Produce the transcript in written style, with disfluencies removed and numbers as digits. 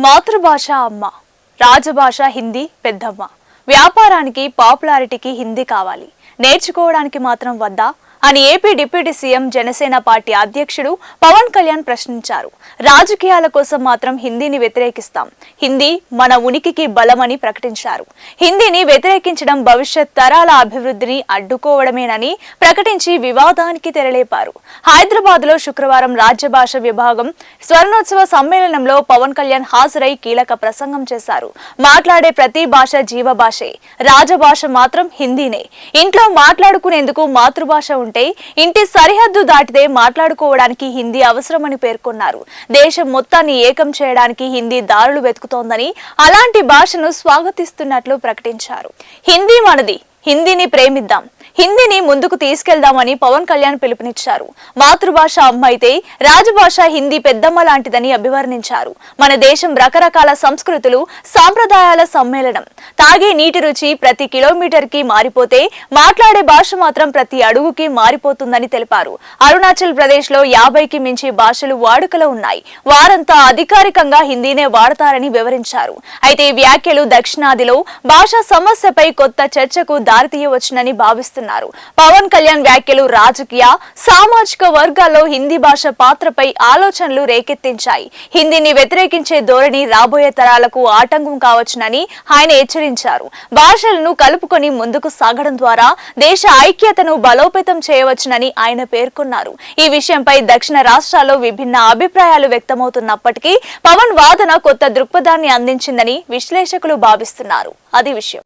మాతృభాష అమ్మ, రాజభాష హిందీ పెద్దమ్మ. వ్యాపారానికి పాపులారిటీకి హిందీ కావాలి, నేర్చుకోవడానికి మాత్రం వద్దా అని AP deputy CM Janasena party అధ్యక్షుడు పవన్ కళ్యాణ్ ప్రశ్నించారు. రాజకీయాల కోసం మాత్రం హిందీని వ్యతిరేకిస్తాం, హిందీ మన ఉనికికి బలమని ప్రకటించారు. హిందీని వ్యతిరేకించడం భవిష్యత్ తరాల అభివృద్ధిని అడ్డుకోవడమేనని ప్రకటించి వివాదానికి తెరలేపారు. హైదరాబాద్ లో శుక్రవారం రాజ్య భాష విభాగం స్వర్ణోత్సవ సమ్మేళనంలో పవన్ కళ్యాణ్ హాజరై కీలక ప్రసంగం చేశారు. మాట్లాడే ప్రతి భాష జీవ భాషే, రాజభాష మాత్రం హిందీనే. ఇంట్లో మాట్లాడుకునేందుకు మాతృభాష ఉంటే ఇంటి సరిహద్దు దాటితే మాట్లాడుకోవడానికి హిందీ అవసరమని పేర్కొన్నారు. దేశం మొత్తాన్ని ఏకం చేయడానికి హిందీ దారులు వెతుకుతోందని, అలాంటి భాషను స్వాగతిస్తున్నట్లు ప్రకటించారు. హిందీ మనది, హిందీని ప్రేమిద్దాం, హిందీని ముందుకు తీసుకెళ్దామని పవన్ కళ్యాణ్ పిలుపునిచ్చారు. మాతృభాష అమ్మ అయితే రాజభాష హిందీ పెద్దమ్మ లాంటిదని అభివర్ణించారు. మన దేశం రకరకాల సంస్కృతులు, సాంప్రదాయాల సమ్మేళనం. తాగే నీటి రుచి ప్రతి కిలోమీటర్ కి మారిపోతే మాట్లాడే భాష మాత్రం ప్రతి అడుగుకి మారిపోతుందని తెలిపారు. అరుణాచల్ ప్రదేశ్ లో 50కి మించి భాషలు వాడుకలో ఉన్నాయి. వారంతా అధికారికంగా హిందీనే వాడతారని వివరించారు. అయితే ఈ వ్యాఖ్యలు దక్షిణాదిలో భాషా సమస్యపై కొత్త చర్చకు దారితీయవచ్చునని భావిస్తున్నారు. పవన్ కళ్యాణ్ వ్యాఖ్యలు రాజకీయ, సామాజిక వర్గాల్లో హిందీ భాష పాత్రపై ఆలోచనలు రేకెత్తించాయి. హిందీని వ్యతిరేకించే ధోరణి రాబోయే తరాలకు ఆటంకం కావచ్చునని ఆయన హెచ్చరించారు. భాషలను కలుపుకొని ముందుకు సాగడం ద్వారా దేశ ఐక్యతను బలోపేతం చేయవచ్చునని ఆయన పేర్కొన్నారు. ఈ విషయంపై దక్షిణ రాష్ట్రాల్లో విభిన్న అభిప్రాయాలు వ్యక్తమవుతున్నప్పటికీ పవన్ వాదన కొత్త దృక్పథాన్ని అందించిందని విశ్లేషకులు భావిస్తున్నారు. అది విషయం.